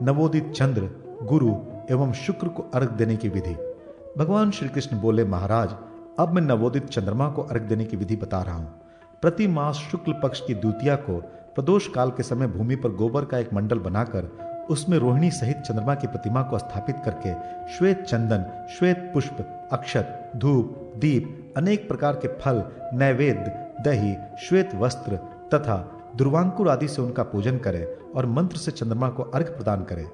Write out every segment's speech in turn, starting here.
नवोदित चंद्र, गुरु एवं शुक्र को अर्घ देने की विधि। भगवान श्री कृष्ण बोले, महाराज, अब मैं नवोदित चंद्रमा को अर्घ देने की विधि बता रहा हूं। प्रति मास शुक्ल पक्ष की द्वितीया को प्रदोष काल के समय भूमि पर गोबर का एक मंडल बनाकर उसमें रोहिणी सहित चंद्रमा की प्रतिमा को स्थापित करके श्वेत चंदन, श्वेत पुष्प, अक्षत, धूप, दीप, अनेक प्रकार के फल, नैवेद्य, दही, श्वेत वस्त्र तथा दुर्वांकुर आदि से उनका पूजन करे और मंत्र से चंद्रमा को अर्घ प्रदान करे।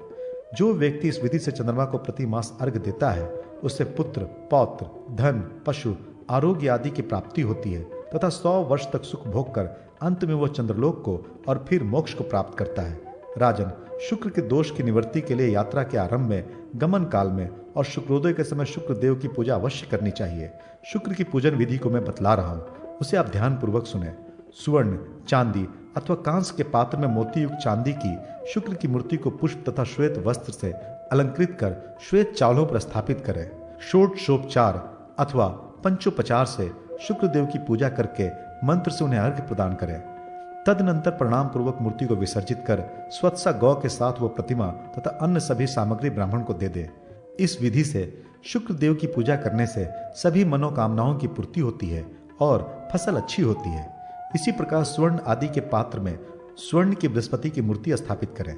जो व्यक्ति इस विधि से चंद्रमा को प्रति मास अर्घ देता है उससे पुत्र, पौत्र, धन, पशु, आरोग्य आदि की प्राप्ति होती है तथा 100 वर्ष तक सुख भोग कर अंत में वह चंद्रलोक को और फिर मोक्ष को प्राप्त करता है। राजन, शुक्र के दोष की निवृत्ति के लिए यात्रा के आरंभ में, गमन काल में और शुक्रोदय के समय शुक्र देव की पूजा अवश्य करनी चाहिए। शुक्र की पूजन विधि को मैं बतला रहा हूँ, उसे आप ध्यान पूर्वक सुने। स्वर्ण, चांदी अथवा कांस के पात्र में मोती युक्त चांदी की शुक्र की मूर्ति को पुष्प तथा श्वेत वस्त्र से अलंकृत कर श्वेत चावलों पर स्थापित करें। षोडशोपचार अथवा पंचोपचार से शुक्र देव की पूजा करके मंत्र से उन्हें अर्घ्य प्रदान करें। तदनंतर प्रणाम पूर्वक मूर्ति को विसर्जित कर स्वत्सा गौ के साथ वह प्रतिमा तथा अन्य सभी सामग्री ब्राह्मण को दे दे। इस विधि से शुक्र देव की पूजा करने से सभी मनोकामनाओं की पूर्ति होती है और फसल अच्छी होती है। इसी प्रकार स्वर्ण आदि के पात्र में स्वर्ण की बृहस्पति की मूर्ति स्थापित करें।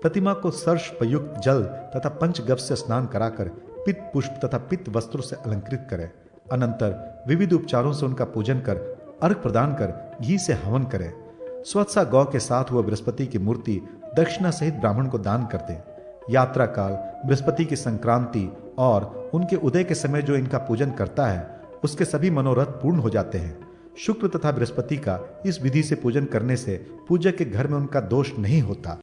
प्रतिमा को सर्षपयुक्त जल तथा पंचगव्य से स्नान कराकर पित्त पुष्प तथा पित्त वस्त्रों से अलंकृत करें। अनंतर विविध उपचारों से उनका पूजन कर अर्घ प्रदान कर घी से हवन करें। स्वत्सा गौ के साथ वह बृहस्पति की मूर्ति दक्षिणा सहित ब्राह्मण को दान कर दे। यात्रा काल, बृहस्पति की संक्रांति और उनके उदय के समय जो इनका पूजन करता है उसके सभी मनोरथ पूर्ण हो जाते हैं। शुक्र तथा बृहस्पति का इस विधि से पूजन करने से पूजक के घर में उनका दोष नहीं होता।